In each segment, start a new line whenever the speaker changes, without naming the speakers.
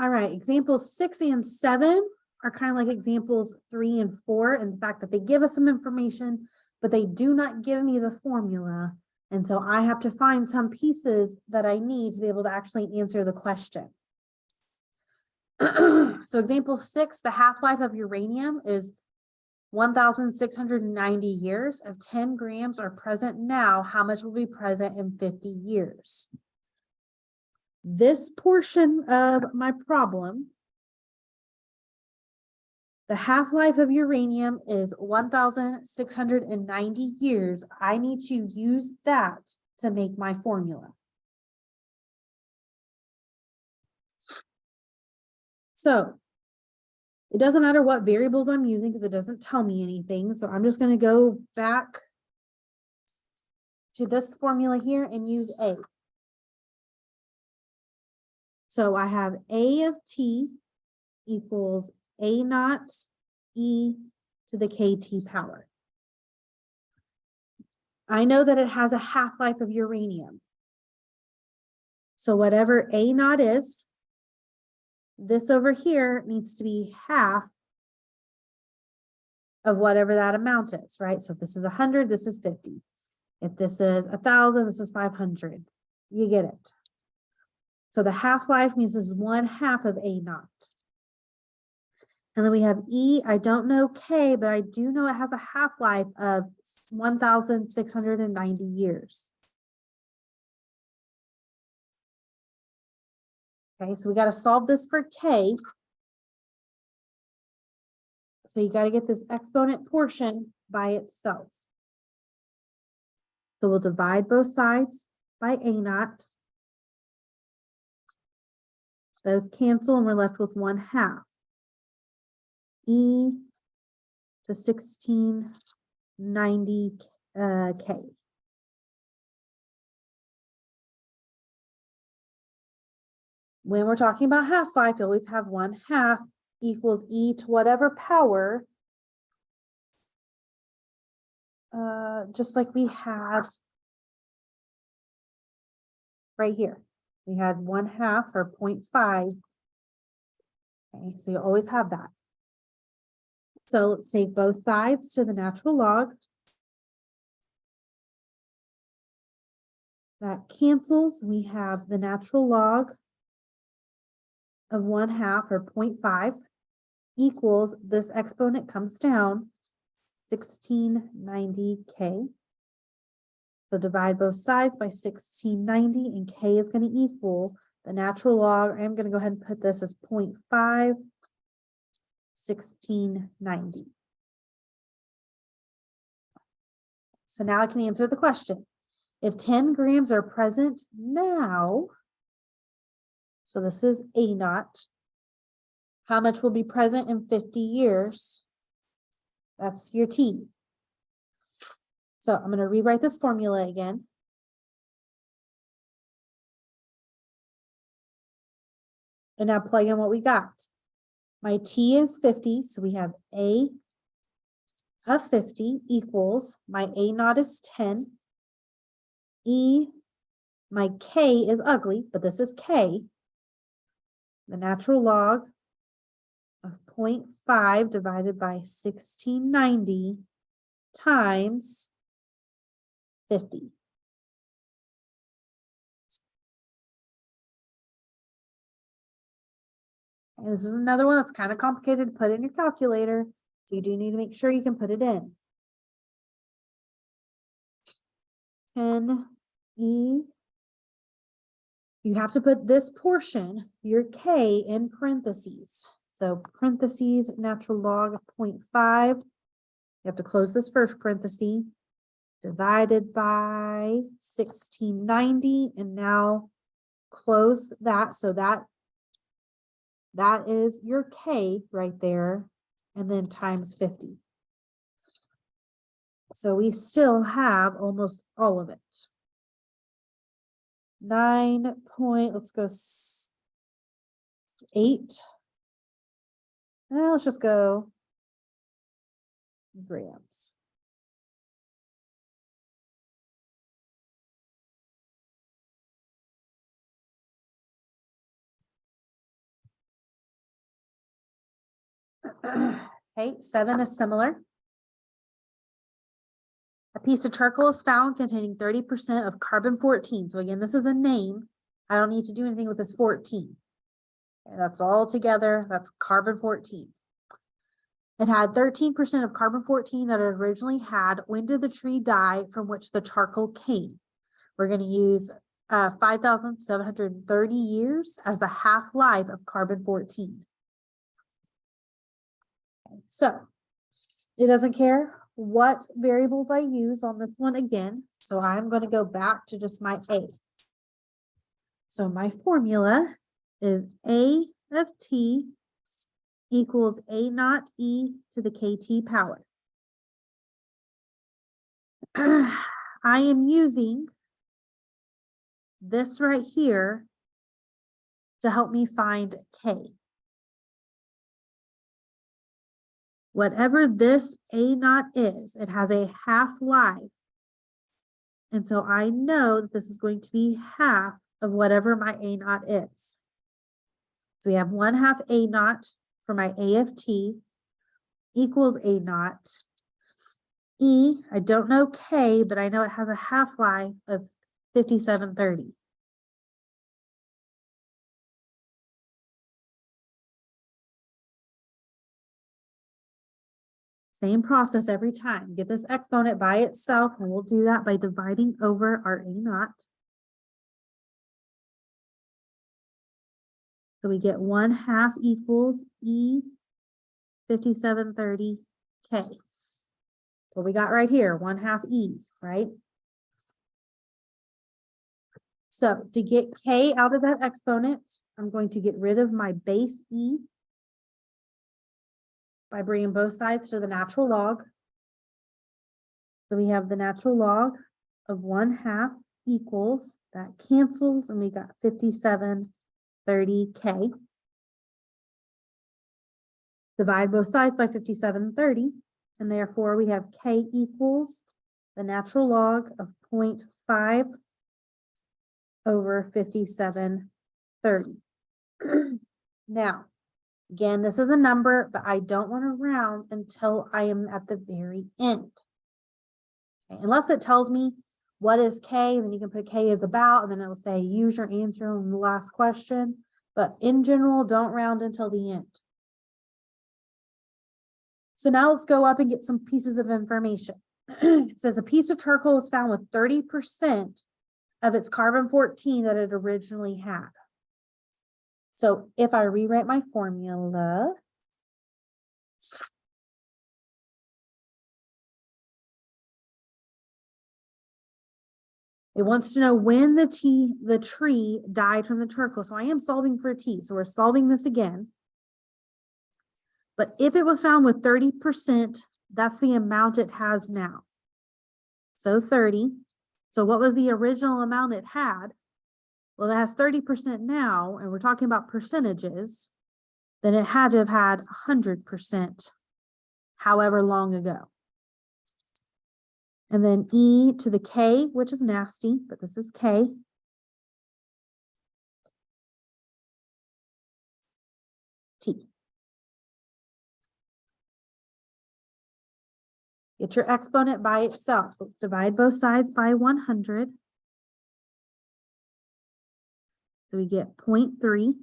All right, examples 6 and 7 are kind of like examples 3 and 4 in the fact that they give us some information, but they do not give me the formula. And so I have to find some pieces that I need to be able to actually answer the question. So example 6, the half-life of uranium is 1,690 years. If 10 grams are present now, how much will be present in 50 years? This portion of my problem, the half-life of uranium is 1,690 years. I need to use that to make my formula. So it doesn't matter what variables I'm using because it doesn't tell me anything. So I'm just going to go back to this formula here and use A. So I have A of T equals A naught E to the KT power. I know that it has a half-life of uranium. So whatever A naught is, this over here needs to be half of whatever that amount is, right? So if this is 100, this is 50. If this is 1,000, this is 500. You get it. So the half-life means this is 1/2 of A naught. And then we have E. I don't know K, but I do know it has a half-life of 1,690 years. Okay, so we got to solve this for K. So you got to get this exponent portion by itself. So we'll divide both sides by A naught. Those cancel and we're left with 1/2. E to 1690 K. When we're talking about half-life, you always have 1/2 equals E to whatever power, just like we had right here. We had 1/2 or 0.5. Okay, so you always have that. So let's take both sides to the natural log. That cancels. We have the natural log of 1/2 or 0.5 equals, this exponent comes down, 1690 K. So divide both sides by 1690 and K is going to equal the natural log. I'm going to go ahead and put this as 0.5, 1690. So now I can answer the question. If 10 grams are present now, so this is A naught, how much will be present in 50 years? That's your T. So I'm going to rewrite this formula again. And now plug in what we got. My T is 50, so we have A of 50 equals, my A naught is 10. E, my K is ugly, but this is K. The natural log of 0.5 divided by 1690 times 50. And this is another one that's kind of complicated to put in your calculator, so you do need to make sure you can put it in. 10E. You have to put this portion, your K, in parentheses. So parentheses, natural log of 0.5. You have to close this first parenthesis, divided by 1690, and now close that. So that is your K right there, and then times 50. So we still have almost all of it. 9 point, let's go 8. Now let's just go grams. Okay, 7 is similar. A piece of charcoal is found containing 30% of carbon-14. So again, this is a name. I don't need to do anything with this 14. Okay, that's all together. That's carbon-14. It had 13% of carbon-14 that it originally had. When did the tree die from which the charcoal came? We're going to use 5,730 years as the half-life of carbon-14. Okay, so it doesn't care what variables I use on this one again. So I'm going to go back to just my A. So my formula is A of T equals A naught E to the KT power. I am using this right here to help me find K. Whatever this A naught is, it has a half-life. And so I know that this is going to be half of whatever my A naught is. So we have 1/2 A naught for my A of T equals A naught. E, I don't know K, but I know it has a half-life of 5730. Same process every time. Get this exponent by itself, and we'll do that by dividing over our A naught. So we get 1/2 equals E 5730 K. What we got right here, 1/2 E, right? So to get K out of that exponent, I'm going to get rid of my base E by bringing both sides to the natural log. So we have the natural log of 1/2 equals, that cancels, and we got 5730 K. Divide both sides by 5730, and therefore we have K equals the natural log of 0.5 over 5730. Now, again, this is a number, but I don't want to round until I am at the very end. Okay, unless it tells me what is K, then you can put K is about, and then it will say use your answer on the last question. But in general, don't round until the end. So now let's go up and get some pieces of information. It says a piece of charcoal is found with 30% of its carbon-14 that it originally had. So if I rewrite my formula, it wants to know when the tree died from the charcoal. So I am solving for T. So we're solving this again. But if it was found with 30%, that's the amount it has now. So 30. So what was the original amount it had? Well, it has 30% now, and we're talking about percentages. Then it had to have had 100% however long ago. And then E to the K, which is nasty, but this is K. T. Get your exponent by itself. So let's divide both sides by 100. So we get 0.3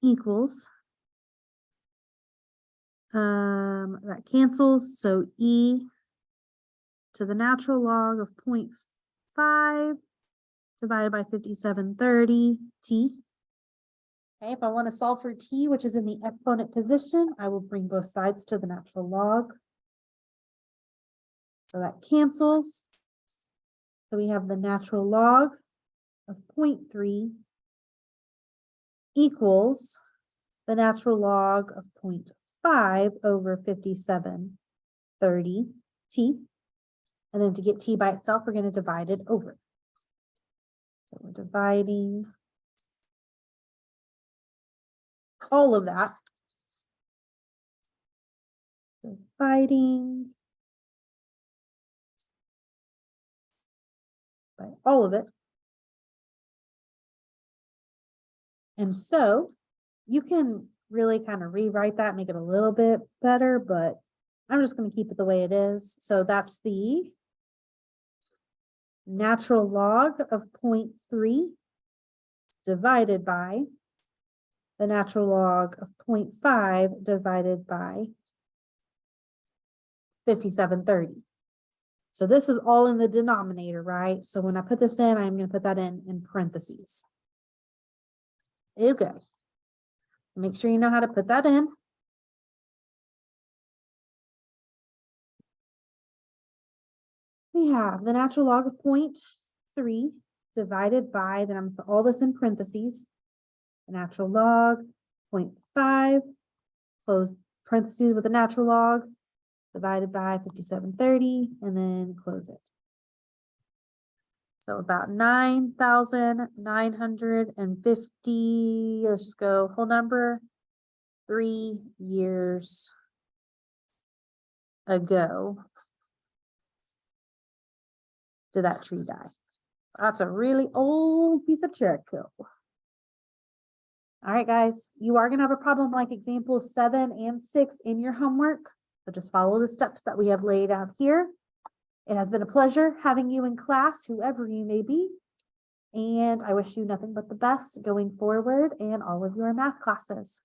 equals, that cancels. So E to the natural log of 0.5 divided by 5730 T. Okay, if I want to solve for T, which is in the exponent position, I will bring both sides to the natural log. So that cancels. So we have the natural log of 0.3 equals the natural log of 0.5 over 5730 T. And then to get T by itself, we're going to divide it over. So we're dividing all of that. Dividing by all of it. And so you can really kind of rewrite that, make it a little bit better, but I'm just going to keep it the way it is. So that's the natural log of 0.3 divided by the natural log of 0.5 divided by 5730. So this is all in the denominator, right? So when I put this in, I'm going to put that in parentheses. Okay. Make sure you know how to put that in. We have the natural log of 0.3 divided by, then I'm going to put all this in parentheses. The natural log, 0.5, close parentheses with the natural log, divided by 5730, and then close it. So about 9,950, let's just go whole number, 3 years ago did that tree die. That's a really old piece of charcoal. All right, guys, you are gonna have a problem like examples 7 and 6 in your homework. So just follow the steps that we have laid out here. It has been a pleasure having you in class, whoever you may be. And I wish you nothing but the best going forward in all of your math classes.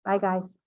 Bye, guys.